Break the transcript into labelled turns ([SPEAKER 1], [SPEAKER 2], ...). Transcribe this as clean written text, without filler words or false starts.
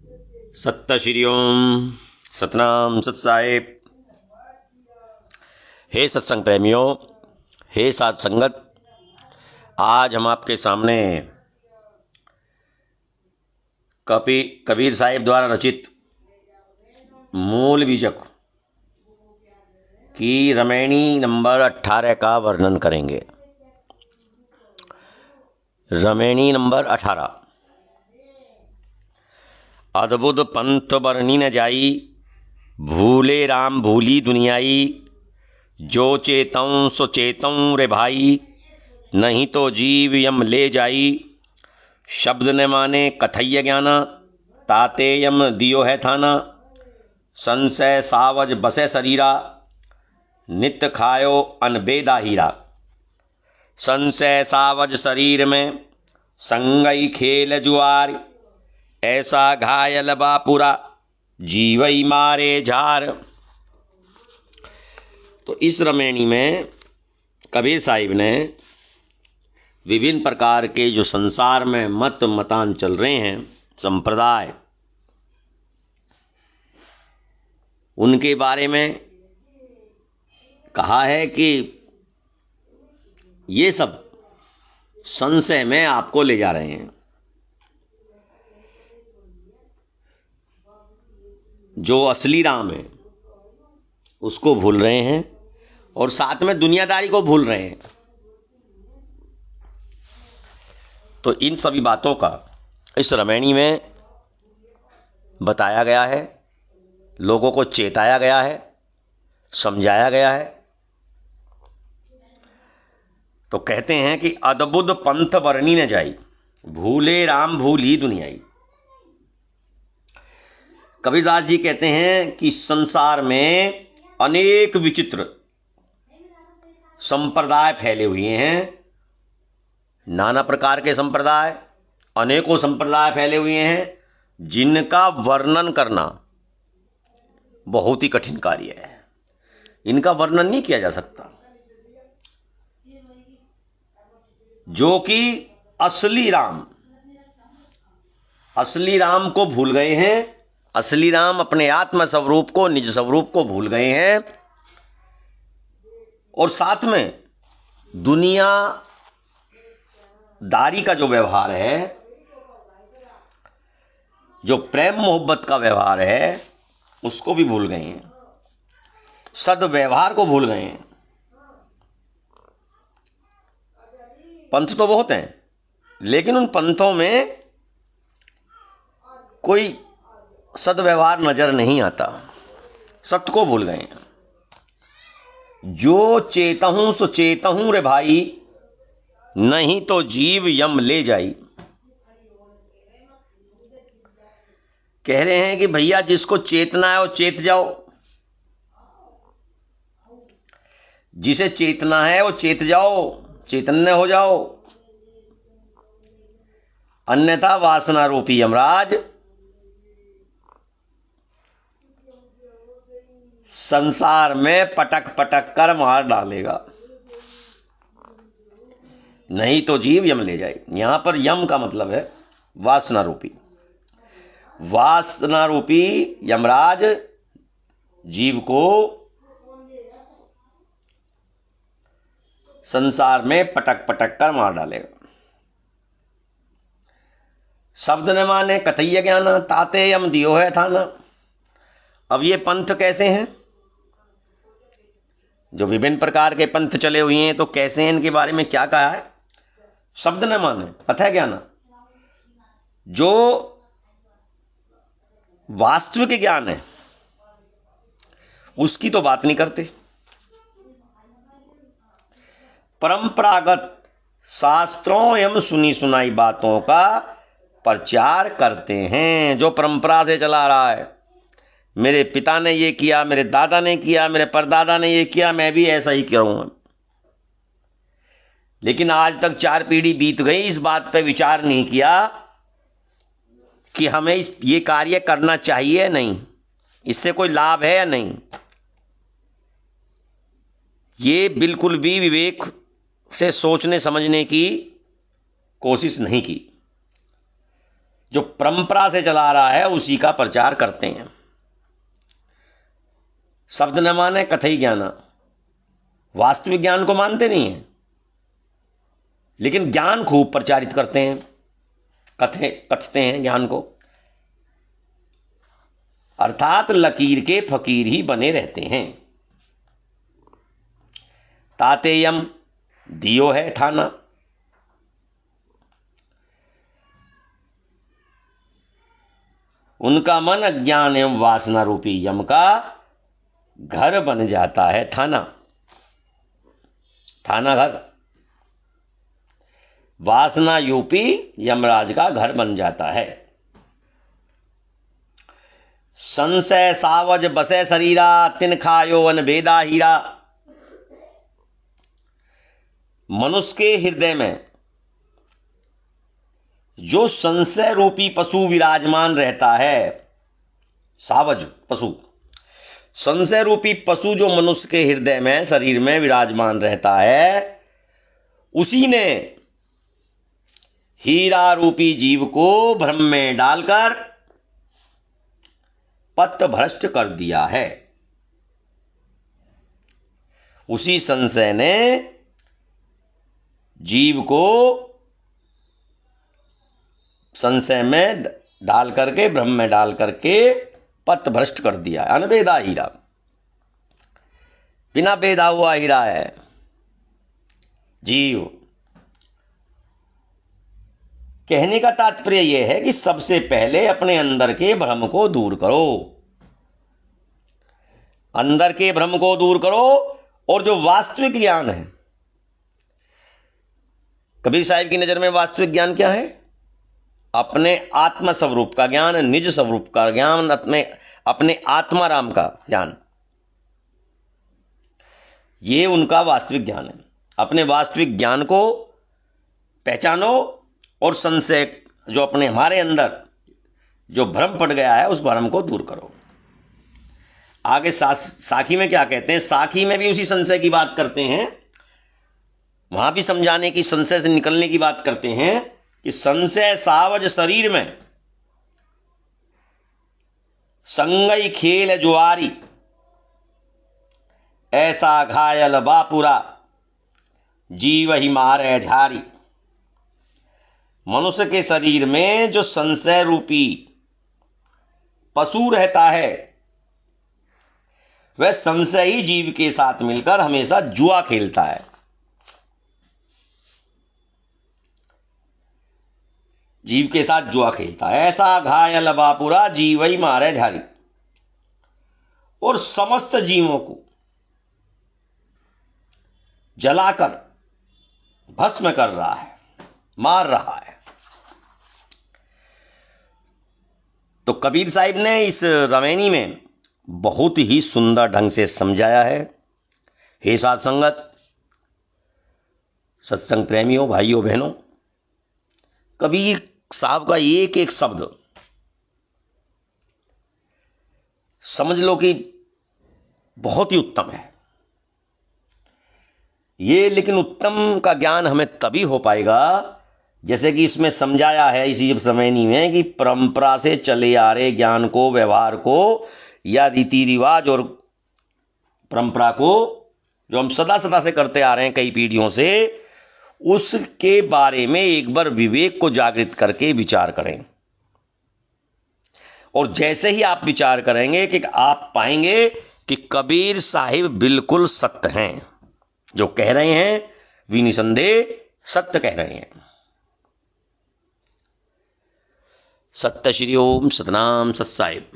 [SPEAKER 1] सत्त श्री ओम सतनाम सत साहिब। हे सत्संग प्रेमियों, हे साध संगत, आज हम आपके सामने कबीर साहिब द्वारा रचित मूल बीजक की रमैनी नंबर 18 का वर्णन करेंगे। रमैनी नंबर 18। अद्भुत पंथ बरनी न जाई, भूले राम भूली दुनियाई। जो चेतऊँ सो चेतऊँ रे भाई, नहीं तो जीव यम ले जाई। शब्द न माने कथय्य ज्ञाना, ताते यम दियो है थाना। संशय सावज बसे शरीरा, नित्य खायो अनबेदा हीरा। संशय सावज शरीर में, संगई खेल जुआर। ऐसा घायल बापुरा, जीवई मारे झार। तो इस रमैनी में कबीर साहिब ने विभिन्न प्रकार के जो संसार में मतान चल रहे हैं, संप्रदाय, उनके बारे में कहा है कि ये सब संशय में आपको ले जा रहे हैं। जो असली राम है उसको भूल रहे हैं और साथ में दुनियादारी को भूल रहे हैं। तो इन सभी बातों का इस रमैनी में बताया गया है, लोगों को चेताया गया है, समझाया गया है। तो कहते हैं कि अद्भुत पंथ बरनी न जाई, भूले राम भूली दुनियाई। कबीरदास जी कहते हैं कि संसार में अनेक विचित्र संप्रदाय फैले हुए हैं, नाना प्रकार के संप्रदाय, अनेकों संप्रदाय फैले हुए हैं, जिनका वर्णन करना बहुत ही कठिन कार्य है। इनका वर्णन नहीं किया जा सकता। जो कि असली राम को भूल गए हैं, असली राम अपने आत्म स्वरूप को, निज स्वरूप को भूल गए हैं, और साथ में दुनियादारी का जो व्यवहार है, जो प्रेम मोहब्बत का व्यवहार है, उसको भी भूल गए हैं, सद्व्यवहार को भूल गए हैं। पंथ तो बहुत हैं, लेकिन उन पंथों में कोई सद्व्यवहार नजर नहीं आता, सत्य को भूल गए हैं। जो चेतहूं सो चेतहूं रे भाई, नहीं तो जीव यम ले जाई। कह रहे हैं कि भैया जिसको चेतना है वो चेत जाओ, जिसे चेतना है वो चेत जाओ, चैतन्य हो जाओ। अन्यथा वासना रूपी यमराज संसार में पटक पटक कर मार डालेगा, नहीं तो जीव यम ले जाए। यहां पर यम का मतलब है वासना रूपी यमराज जीव को संसार में पटक पटक कर मार डालेगा। शब्द न माने कथय्य ज्ञाना, ताते यम दियो है थाना। अब ये पंथ कैसे हैं? जो विभिन्न प्रकार के पंथ चले हुए हैं, तो कैसे हैं, इनके बारे में क्या कहा है? शब्द न माने कथय्य ज्ञाना, जो वास्तविक ज्ञान है उसकी तो बात नहीं करते। परंपरागत शास्त्रों एवं सुनी सुनाई बातों का प्रचार करते हैं। जो परंपरा से चला रहा है, मेरे पिता ने ये किया, मेरे दादा ने किया, मेरे परदादा ने ये किया, मैं भी ऐसा ही करूंगा। लेकिन आज तक 4 पीढ़ी बीत गई, इस बात पे विचार नहीं किया कि हमें ये कार्य करना चाहिए या नहीं, इससे कोई लाभ है या नहीं। ये बिल्कुल भी विवेक से सोचने समझने की कोशिश नहीं की। जो परंपरा से चला आ रहा है उसी का प्रचार करते हैं। शब्द न माने कथई ज्ञाना, वास्तविक ज्ञान को मानते नहीं है, लेकिन ज्ञान खूब प्रचारित करते हैं, कथते हैं ज्ञान को, अर्थात लकीर के फकीर ही बने रहते हैं। तातेयम दियो है ठाना, उनका मन अज्ञान एवं वासना रूपी यम का घर बन जाता है। थाना, थाना घर, वासना यूपी यमराज का घर बन जाता है। संशय सावज बसे शरीरा, तिन खायो अन भेदा हीरा। मनुष्य के हृदय में जो संशय रूपी पशु विराजमान रहता है, सावज पशु, संशय रूपी पशु जो मनुष्य के हृदय में, शरीर में विराजमान रहता है, उसी ने हीरा रूपी जीव को भ्रम में डालकर पथ भ्रष्ट कर दिया है। उसी संशय ने जीव को संशय में डाल करके, भ्रम में डाल करके पथ भ्रष्ट कर दिया है। अनबेदा हीरा, बिना बेधा हुआ हीरा है जीव। कहने का तात्पर्य यह है कि सबसे पहले अपने अंदर के भ्रम को दूर करो, अंदर के भ्रम को दूर करो, और जो वास्तविक ज्ञान है, कबीर साहिब की नजर में वास्तविक ज्ञान क्या है? अपने आत्म स्वरूप का ज्ञान, निज स्वरूप का ज्ञान, अपने आत्माराम का ज्ञान, ये उनका वास्तविक ज्ञान है। अपने वास्तविक ज्ञान को पहचानो और संशय जो अपने हमारे अंदर जो भ्रम पड़ गया है, उस भ्रम को दूर करो। आगे साखी में क्या कहते हैं? साखी में भी उसी संशय की बात करते हैं, वहां भी समझाने की, संशय से निकलने की बात करते हैं कि संशय सावज शरीर में संगई खेल जुआरी, ऐसा घायल बापुरा जीव ही मारे झारी। मनुष्य के शरीर में जो संशय रूपी पशु रहता है, वह संशय ही जीव के साथ मिलकर हमेशा जुआ खेलता है। जीव के साथ जुआ खेलता है। ऐसा घायल बापुरा जीव ही मारे झारी, और समस्त जीवों को जलाकर भस्म कर रहा है, मार रहा है। तो कबीर साहिब ने इस रवैनी में बहुत ही सुंदर ढंग से समझाया है। हे साध संगत, सत्संग प्रेमियों, भाइयों बहनों, कबीर साहब का एक एक शब्द समझ लो कि बहुत ही उत्तम है ये। लेकिन उत्तम का ज्ञान हमें तभी हो पाएगा जैसे कि इसमें समझाया है इसी रवैनी में कि परंपरा से चले आ रहे ज्ञान को, व्यवहार को, या रीति रिवाज और परंपरा को जो हम सदा सदा से करते आ रहे हैं कई पीढ़ियों से, उसके बारे में एक बार विवेक को जागृत करके विचार करें। और जैसे ही आप विचार करेंगे कि आप पाएंगे कि कबीर साहिब बिल्कुल सत्य हैं, जो कह रहे हैं वे निसंदेह सत्य कह रहे हैं। सत्य श्री ओम सतनाम सत साहिब।